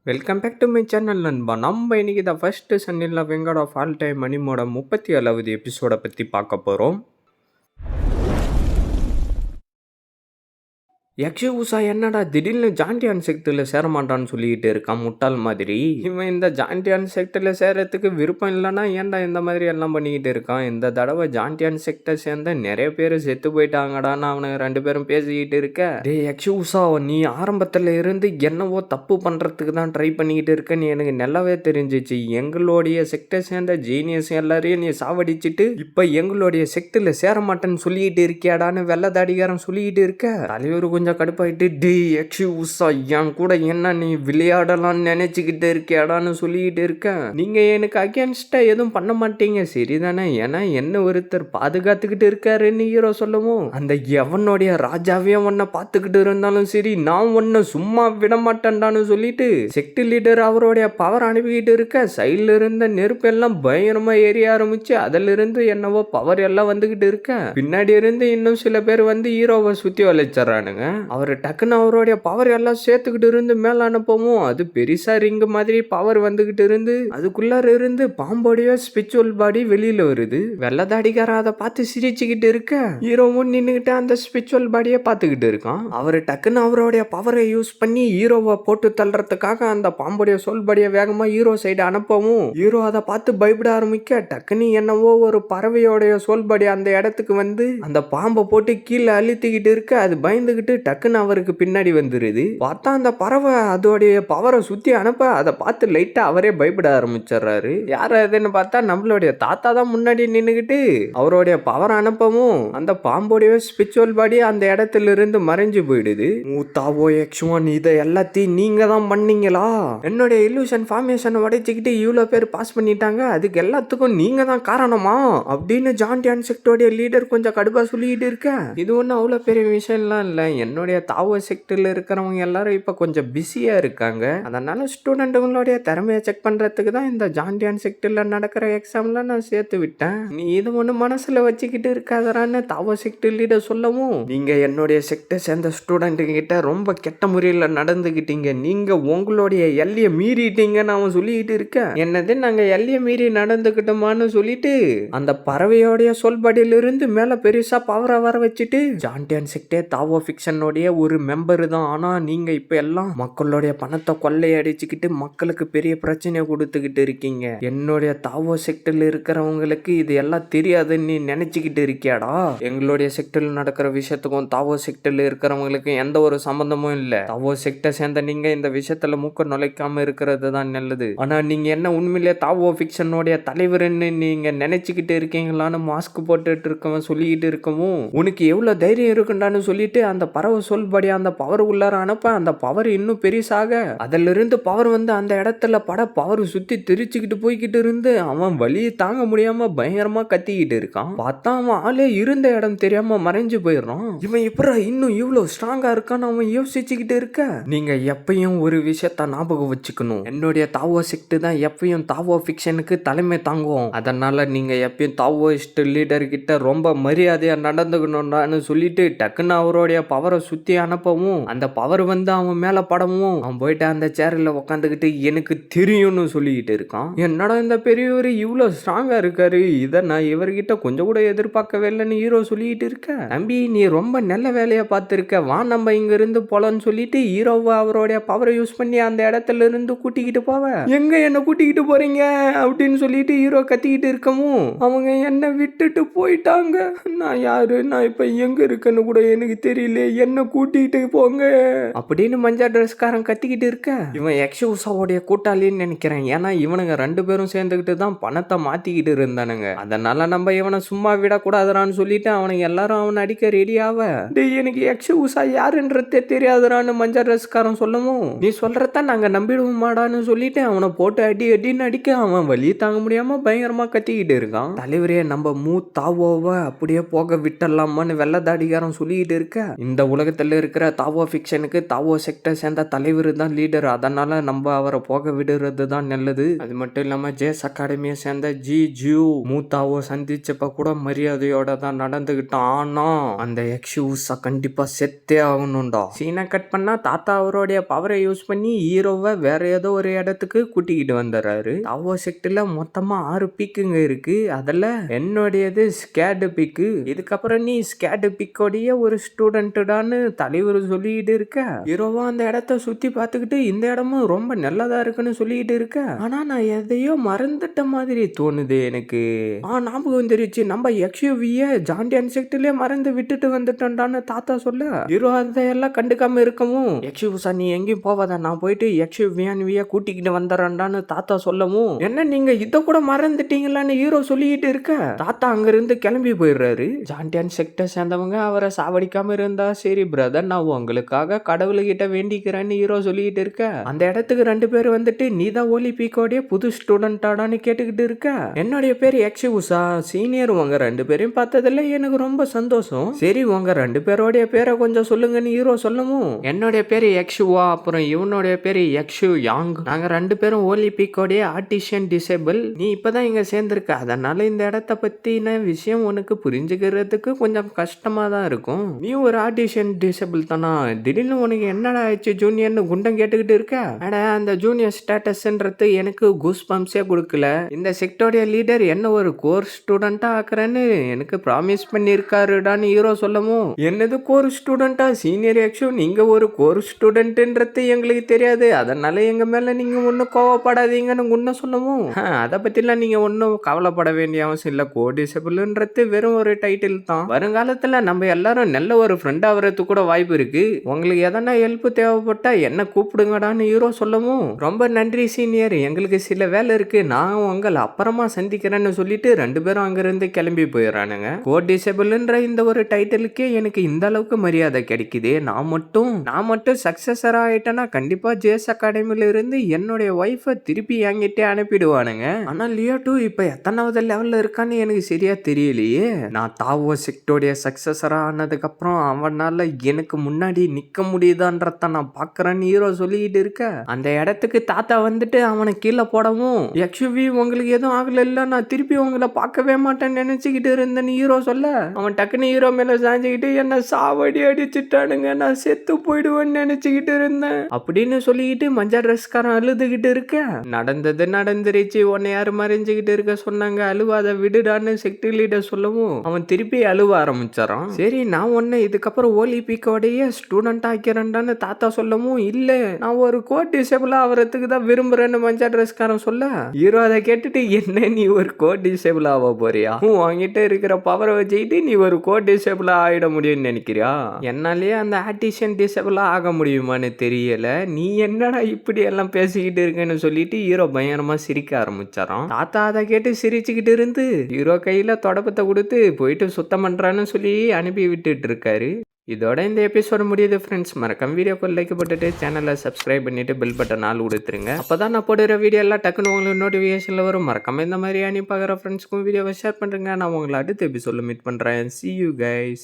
Welcome back to my channel நண்பா. நம்ம இன்னைக்கு த ஃபர்ஸ்ட் சன்னில் வெங்கட் ஆஃப் ஆல் டைம் அனிமோட 37வது எபிசோட பற்றி பார்க்க போகிறோம். யக்ஷ உஷா என்னடா திடீர்னு ஜாண்டியான் செக்டரில் சேர மாட்டான்னு சொல்லிக்கிட்டு இருக்கான் முட்டாள் மாதிரி. இவன் இந்த ஜாண்டியான் செக்டரில் சேரத்துக்கு விருப்பம் இல்லைன்னா ஏன்டா இந்த மாதிரி எல்லாம் பண்ணிக்கிட்டு இருக்கான். இந்த தடவை ஜாண்டியான் செக்டர் சேர்ந்த நிறைய பேர் செத்து போயிட்டாங்கடான்னு அவனுக்கு 2 பேரும் பேசிக்கிட்டு இருக்க. டே யக்ஷ உஷா, நீ ஆரம்பத்தில் இருந்து என்னவோ தப்பு பண்ணுறதுக்கு தான் ட்ரை பண்ணிக்கிட்டு இருக்கன்னு எனக்கு நல்லாவே தெரிஞ்சிச்சு. எங்களுடைய செக்டர் சேர்ந்த ஜீனியஸ் எல்லாரையும் நீ சாவடிச்சிட்டு இப்போ எங்களுடைய செக்டரில் சேர மாட்டேன்னு சொல்லிக்கிட்டு இருக்கியாடான்னு வெள்ளதாடிகாரன் சொல்லிக்கிட்டு இருக்க. தலைவர் கொஞ்சம் கடுப்பாயிட்டு, டி யக்ஷ உஷா என் கூட என்ன நீ விளையாடலாம்னு நினைச்சுக்கிட்டு இருக்கியாடான்னு சொல்லிக்கிட்டு இருக்க. நீங்க எனக்கு அகேன்ஸ்டா எதுவும் பண்ண மாட்டீங்க சரிதானே, ஏன்னா என்ன ஒருத்தர் பாதுகாத்துக்கிட்டு இருக்காருன்னு ஹீரோ சொல்லவும், அந்த எவனுடைய ராஜாவே உன்னை பார்த்துக்கிட்டு இருந்தாலும் சரி நான் உன்னை சும்மா விட மாட்டேன்டான்னு சொல்லிட்டு செக்ட் லீடர் அவருடைய பவர் அனுப்பிக்கிட்டு இருக்க. சைட்ல இருந்த நெருப்பு எல்லாம் பயங்கரமா எரிய ஆரம்பிச்சு அதுல இருந்து என்னவோ பவர் எல்லாம் வந்துகிட்டு இருக்க. பின்னாடி இருந்து இன்னும் சில பேர் வந்து ஹீரோவை சுத்தி வளைச்சறானுங்க. அவர் டக்குன்னு அவருடைய பவர் எல்லாம் சேர்த்துக்கிட்டு இருந்து மேல அனுப்பவும் அது பெருசா ரிங்கு மாதிரி பவர் வந்துகிட்டு இருந்து அதுக்குள்ளார இருந்து பாம்போடைய ஸ்பிரிச்சுவல் பாடி வெளியில வருது. வெள்ளதாடிக்காரன் அதை பார்த்து சிரிச்சுக்கிட்டு இருக்க. ஹீரோவும் நின்னுகிட்டு அந்த ஸ்பிரிச்சுவல் பாடியை பார்த்துக்கிட்டு இருக்கான். அவர் டக்குன்னு அவருடைய பவரை யூஸ் பண்ணி ஹீரோவை போட்டு தள்ளுறதுக்காக அந்த பாம்போடைய சோல் பாடியை வேகமா ஹீரோ சைடு அனுப்பவும் ஹீரோ அதை பார்த்து பயப்பட ஆரம்பிக்க. டக்குன்னு என்னவோ ஒரு பறவையோடைய சோல் பாடி அந்த இடத்துக்கு வந்து அந்த பாம்பை போட்டு கீழே அழுத்திக்கிட்டு இருக்க. அது பயந்துகிட்டு டக்குன்னு அவருக்கு பின்னாடி வந்துருது. பார்த்தா அந்த பறவை அதோடைய பவரை சுத்தி அனுப்ப அதை பார்த்து லைட்டா அவரே பயப்பட ஆரம்பிச்சிடுறாரு. யார் அதுன்னு பார்த்தா நம்மளுடைய தாத்தா தான் முன்னாடி நின்னுகிட்டு அவருடைய பவர் அனுப்பவும் அந்த பாம்போடைய ஸ்பிரிச்சுவல் பாடி அந்த இடத்துல இருந்து மறைஞ்சு போயிடுது. மூத்தாவோ யக்ஷுவான், இதை எல்லாத்தையும் நீங்க தான் பண்ணீங்களா? என்னுடைய இல்லூஷன் ஃபார்மேஷனை உடைச்சிக்கிட்டு இவ்வளோ பேர் பாஸ் பண்ணிட்டாங்க, அதுக்கு எல்லாத்துக்கும் நீங்க தான் காரணமா அப்படின்னு ஜாண்டியான் செக்டோடைய லீடர் கொஞ்சம் கடுப்பா சொல்லிக்கிட்டு இருக்க. இது ஒன்றும் அவ்வளோ பெரிய விஷயம்லாம் இல்லை. என்னுடைய தாவோ செக்டரில் இருக்கிறவங்க எல்லாரும் இப்போ கொஞ்சம் பிஸியாக இருக்காங்க. அதனால ஸ்டூடெண்ட்டுங்களுடைய திறமையை செக் பண்ணுறதுக்கு தான் இந்த ஜாண்டியான் செக்டரில் நடக்கிற எக்ஸாம்ல நான் சேர்த்து விட்டேன். நீ இது ஒன்று மனசில் வச்சுக்கிட்டு இருக்காதரான்னு தாவோ செக்டர் லீடர் சொல்லவும், நீங்கள் என்னுடைய செக்டர் சேர்ந்த ஸ்டூடெண்ட்டுங்கிட்ட ரொம்ப கெட்ட முறையில் நடந்துக்கிட்டீங்க, நீங்கள் உங்களுடைய எல்லையை மீறிட்டீங்கன்னு அவன் சொல்லிக்கிட்டு இருக்க. என்னது நாங்கள் எல்லையை மீறி நடந்துக்கிட்டோமான்னு சொல்லிட்டு அந்த பறவையோடைய சொல்படியிலிருந்து மேலே பெருசாக பவரை வர வச்சுட்டு ஜாண்டியான் செக்டர் தாவோ ஃபிக்ஷனுடைய ஒரு மெம்பர் தான். ஆனா நீங்க இப்ப எல்லாம் மக்களுடைய பணத்தை கொள்ளையடிச்சுக்கிட்டு மக்களுக்கு பெரிய பிரச்சனையை கொடுத்துக்கிட்டு இருக்கீங்க. என்னுடைய தாவோ செக்டர்ல இருக்கிறவங்களுக்கு இது எல்லாம் தெரியாதுன்னு நீ நினைச்சுக்கிட்டு இருக்கியாடா? எங்களுடைய செக்டர்ல நடக்கிற விஷயத்துக்கும் தாவோ செக்டர்ல இருக்கிறவங்களுக்கு எந்த ஒரு சம்பந்தமும் இல்ல. தாவோ செக்டர் சேர்ந்த நீங்க இந்த விஷயத்துல மூக்க நுழைக்காம இருக்கிறது தான் நல்லது. ஆனா நீங்க என்ன உண்மையிலே தாவோ ஃபிக்ஷனுடைய தலைவர்னு நீங்க நினைச்சுக்கிட்டு இருக்கீங்களான்னு மாஸ்க் போட்டுட்டு இருக்கவன் சொல்லிக்கிட்டு இருக்கவும், உனக்கு எவ்வளவு தைரியம் இருக்குண்டான்னு சொல்லிட்டு அந்த பறவை சொல்படி அந்த பவர் உள்ளார அனுப்ப அந்த பவர் இன்னும் பெருசாக அதுல இருந்து பவர் வந்து அந்த இடத்துல பவர் சுத்தி தெரிச்சுக்கிட்டு போய்கிட்டு இருந்து அவன் வலியை தாங்க முடியாம பயங்கரமா கத்திக்கிட்டு இருக்கான். பார்த்தா அவன் ஆளே இருந்த இடம் தெரியாம மறைஞ்சு போயிடுறான். இவன் எப்ப இன்னும் இவ்வளவு ஸ்ட்ராங்கா இருக்கான்னு அவன் யோசிச்சுக்கிட்டு இருக்க. நீங்க எப்பயும் ஒரு விஷயத்த ஞாபகம் வச்சுக்கணும், என்னுடைய தாவோ செக்ட் தான் எப்பயும் தாவோ ஃபிக்ஷனுக்கு தலைமை தாங்குவோம். அதனால நீங்க எப்பயும் தாவோயிஸ்ட் லீடர் கிட்ட ரொம்ப மரியாதையா நடந்துக்கணும்னு சொல்லிட்டு டக்குன்னு அவருடைய பவரை சுத்தி அனுப்பவும் அந்த பவர் வந்து அவன் மேல படவும் அவன் போயிட்டு அந்த சேர்ல உட்காந்துக்கிட்டு எனக்கு தெரியும்னு சொல்லிக்கிட்டு இருக்கான். என்னடா இந்த பெரியவர் இவ்வளவு ஸ்ட்ராங்கா இருக்காரு, இதை நான் இவர்கிட்ட கொஞ்சம் கூட எதிர்பார்க்கவே இல்லைன்னு ஹீரோ சொல்லிக்கிட்டு இருக்க. தம்பி நீ ரொம்ப நல்ல வேலையை பார்த்துருக்க, வா நம்ம இங்க இருந்து போலன்னு சொல்லிட்டு ஹீரோவை அவருடைய பவரை யூஸ் பண்ணி அந்த இடத்துல இருந்து கூட்டிக்கிட்டு போவ. எங்க என்ன கூட்டிக்கிட்டு போறீங்க அப்படின்னு சொல்லிட்டு ஹீரோ கத்திக்கிட்டு இருக்கவும் அவங்க என்ன விட்டுட்டு போயிட்டாங்க. நான் யாரு, நான் இப்ப எங்க இருக்கேன்னு கூட எனக்கு தெரியல, என்ன கூட்டிட்டு போங்க அப்படின்னு மஞ்சள் ட்ரெஸ்காரன் கத்திக்கிட்டு இருக்க. இவன் யக்ஷ உஷாவோடைய கூட்டாளின்னு நினைக்கிறேன். ஏன்னா இவனுங்க 2 பேரும் சேர்ந்துக்கிட்டு தான் பணத்தை மாத்திக்கிட்டு இருந்தானுங்க. அதனால நம்ம இவனை சும்மா விடக்கூடாதுறான்னு சொல்லிட்டு அவனுக்கு எல்லாரும் அவனை அடிக்க ரெடி ஆவ. எனக்கு யக்ஷ உஷா யாருன்றதே தெரியாதுறான்னு மஞ்சள் ட்ரெஸ்காரன் சொல்லவும், நீ சொல்றத நாங்க நம்பிடுவோம் மாடான்னு சொல்லிட்டு அவனை போட்டு அடின்னு அடிக்க அவன் வலி தாங்க முடியாம பயங்கரமா கத்திக்கிட்டு இருக்கான். தலைவரே நம்ம தாவோவை அப்படியே போக விட்டலாமான்னு வெள்ளதாடிகாரன் சொல்லிக்கிட்டு இருக்க. இந்த உலகத்துல இருக்கிற தாவோ ஃபிக்ஷனுக்கு தாவோ செக்டர் சேர்ந்த தலைவர் தான் லீடர். அதனால நம்ம அவரை போக விடுறது தான் நல்லது. அது மட்டும் இல்லாம ஜேஸ் அகாடமியை சேர்ந்த ஜி ஜியூ மூத்தாவோ சந்திச்சப்ப கூட மரியாதையோட தான் நடந்துகிட்டான். ஆனா அந்த எக்ஷூஸா கண்டிப்பா செத்தே ஆகணும்டா. சீனை கட் பண்ணா தாத்தா அவருடைய பவரை யூஸ் பண்ணி ஹீரோவை வேற ஏதோ ஒரு இடத்துக்கு கூட்டிக்கிட்டு வந்துடுறாரு. தாவோ செக்டர்ல மொத்தமா 6 பீக்குங்க இருக்கு. அதுல என்னுடையது ஸ்கேடு பீக்கு. இதுக்கப்புறம் நீ ஸ்கேடு பீக்கோடைய ஒரு ஸ்டூடெண்ட்டான்னு தலைவர் சொல்லிக்கிட்டு இருக்க. ஹீரோவா அந்த இடத்த சுத்தி பார்த்துக்கிட்டு இந்த இடமும் ரொம்ப நல்லதா இருக்குன்னு சொல்லிக்கிட்டு இருக்க. ஆனா நான் எதையோ மறந்துட்ட மாதிரி தோணுது எனக்கு. ஞாபகம் வந்துருச்சு, நம்ம எக்ஸ்யூவிய ஜாண்டியன் செக்டர்லயே மறந்து விட்டுட்டு வந்துட்டோம்டான்னு தாத்தா சொல்ல ஹீரோ அதையெல்லாம் கண்டுக்காம இருக்கவும் எக்ஸ்யூசா நீ எங்கேயும் போவாத, நான் போயிட்டு எக்ஸ்யூவிய கூட்டிக்கிட்டு வந்துடுறேன்டான்னு தாத்தா சொல்லவும் என்ன நீங்க இதை கூட மறந்துட்டீங்களான்னு ஹீரோ சொல்லிக்கிட்டு இருக்க. தாத்தா அங்கிருந்து கிளம்பி போயிடுறாரு. ஜாண்டியன் செக்டர் சேர்ந்தவங்க அவரை சாவடிக்காம இருந்தா சரி பிரதர், நான் உங்களுக்காக கடவுள்கிட்ட வேண்டிக்கிறேன்னு ஹீரோ சொல்லிக்கிட்டு இருக்க. அந்த இடத்துக்கு 2 பேர் வந்துட்டு நீதான் ஒலிம்பிக்கோடைய புது ஸ்டூடெண்டாடான்னு கேட்டுக்கிட்டு இருக்க. என்னுடைய பேர் எக்ஸிவுசா சீனியர், உங்க 2 பேரையும் பார்த்ததுல எனக்கு ரொம்ப சந்தோஷம். சரி உங்க 2 பேரோடைய பேரை கொஞ்சம் சொல்லுங்கன்னு ஹீரோ சொல்லவும் என்னுடைய பேரு எக்ஸுவா, அப்புறம் இவனுடைய பேரு எக்ஸு யாங். நாங்க 2 பேரும் ஒலிம்பிக்கோடைய ஆர்டிஷியன் டிசேபிள். நீ இப்பதான் இங்க சேர்ந்திருக்க, அதனால இந்த இடத்த பத்தின விஷயம் உனக்கு புரிஞ்சுக்கிறதுக்கு கொஞ்சம் கஷ்டமா தான் இருக்கும். நீ ஒரு ஆர்டிஷியன் டிசேபிள் தானா, திடீர்னு உனக்கு என்னடா ஆயிடுச்சு ஜூனியர்னு குண்டம் கேட்டுக்கிட்டு இருக்க. அட அந்த ஜூனியர் ஸ்டேட்டஸ்ன்றது எனக்கு கூஸ் பம்ப்ஸே கொடுக்கல. இந்த செக்டோடைய லீடர் என்ன ஒரு கோர் ஸ்டூடெண்டா ஆக்குறேன்னு எனக்கு ப்ராமிஸ் பண்ணியிருக்காருடான்னு ஹீரோ சொல்லவும் என்னது கோர் ஸ்டூடெண்டா, சீனியர் எக்ஷு நீங்க ஒரு கோர் ஸ்டூடெண்ட்ன்றது எங்களுக்கு தெரியாது, அதனால எங்க மேல நீங்க ஒன்றும் கோவப்படாதீங்கன்னு உன்ன சொல்லவும் அதை பத்திலாம் நீங்க ஒன்றும் கவலைப்பட வேண்டிய அவசியம் இல்லை. கோ டிசேபிள்ன்றது வெறும் ஒரு டைட்டில் தான். வருங்காலத்துல நம்ம எல்லாரும் நல்ல ஒரு ஃப்ரெண்ட் ஆகிறதுக்கு கூட வாய்ப்பு இருக்கு. உங்களுக்கு எதனா ஹெல்ப் தேவைப்பட்டா என்ன கூப்பிடுங்கடான்னு ஹீரோ சொல்லவும் ரொம்ப நன்றி சீனியர், எங்களுக்கு சில வேலை இருக்கு, நான் உங்களை அப்புறமா சந்திக்கிறேன்னு சொல்லிட்டு 2 பேரும் அங்கிருந்து கிளம்பி போயிடறானுங்க. கோ டிசேபிள்ன்ற இந்த ஒரு டைட்டிலுக்கே எனக்கு இந்த அளவுக்கு மரியாதை கிடைக்குது. நான் மட்டும் சக்சஸரா ஆயிட்டேன்னா கண்டிப்பா ஜேஸ் அகாடமில இருந்து என்னுடைய ஒய்ஃபை திருப்பி என்கிட்டே அனுப்பிடுவானுங்க. ஆனா லியோ 2 இப்ப எத்தனாவது லெவல்ல இருக்கான்னு எனக்கு சரியா தெரியலையே. நான் தாவோ செக்டோடைய சக்சஸரா ஆனதுக்கு அப்புறம் அவனால எனக்கு முன்னாடி நிக்க முடியுதான்றத நான் பாக்குறேன்னு ஹீரோ சொல்லிக்கிட்டு இருக்க. அந்த இடத்துக்கு தாத்தா வந்துட்டு அவனை கீழே போடவும் எக்ஸுவி உங்களுக்கு எதுவும் ஆகல இல்ல, நான் திருப்பி உங்களை பார்க்கவே மாட்டேன்னு நினைச்சுக்கிட்டு இருந்தேன்னு ஹீரோ சொல்ல அவன் டக்குன்னு ஹீரோ மேல சாஞ்சுக்கிட்டு என்ன சாவடி அடிச்சுட்டானுங்க, நான் செத்து போயிடுவேன்னு நினைச்சுக்கிட்டு இருந்தேன் அப்படின்னு சொல்லிக்கிட்டு மஞ்சள் ட்ரெஸ்காரன் அழுதுகிட்டு இருக்க. நடந்தது நடந்துருச்சு, உன்னை யாரு மறைஞ்சுக்கிட்டு இருக்க சொன்னாங்க, அழுவாத விடுடான்னு செக்டர் லீடர் சொல்லவும் அவன் திருப்பி அழுவ ஆரம்பிச்சாரான். சரி நான் உன்னை இதுக்கப்புறம் ஒலிம்பிக்கோடைய ஸ்டூடெண்ட் ஆக்கிறேன்டான்னு தாத்தா சொல்லவும் இல்ல நான் ஒரு கோட் டிசேபிள் ஆகிறதுக்கு தான் விரும்புறேன்னு மஞ்சள் ட்ரெஸ்காரன் சொல்ல ஹீரோ அதை கேட்டுட்டு என்ன நீ ஒரு கோட் டிசேபிள் ஆக போறியா, உன்கிட்ட இருக்கிற பவரை வச்சுக்கிட்டு நீ ஒரு கோட் டிசேபிள் ஆகிட முடியும்னு நினைக்கிறியா, என்னாலேயே அந்த ஆர்டிஷியன் டிசேபிள் ஆக முடியுமான்னு தெரியல, நீ என்னடா இப்படி எல்லாம் பேசிக்கிட்டு இருக்கேன்னு சொல்லிட்டு ஹீரோ பயங்கரமா சிரிக்க ஆரம்பிச்சாராம். தாத்தா அதை கேட்டு சிரிச்சுக்கிட்டு இருந்து ஹீரோ கையில தொடப்பத்தை கொடுத்து போயிட்டு சுத்தம் பண்றான்னு சொல்லி அனுப்பி விட்டுட்டு இருக்காரு. இதோட இந்த எபிசோடு முடியுது ஃப்ரெண்ட்ஸ். மறக்காம வீடியோக்கு லைக் போட்டுட்டு சேனலை சப்ஸ்கிரைப் பண்ணிட்டு பெல் பட்டன் ஆல் கொடுத்துருங்க. அப்பதான் நான் போடுற வீடியோ எல்லாம் டக்குன்னு உங்களுக்கு நோட்டிஃபிகேஷன்ல வரும். மறக்காம இந்த மாதிரி அனுப்பி பார்க்குற ஃப்ரெண்ட்ஸ்க்கும் வீடியோவை ஷேர் பண்ணுறேங்க. நான் உங்களை அடுத்த எபிசோட மீட் பண்ணுறேன். See you guys.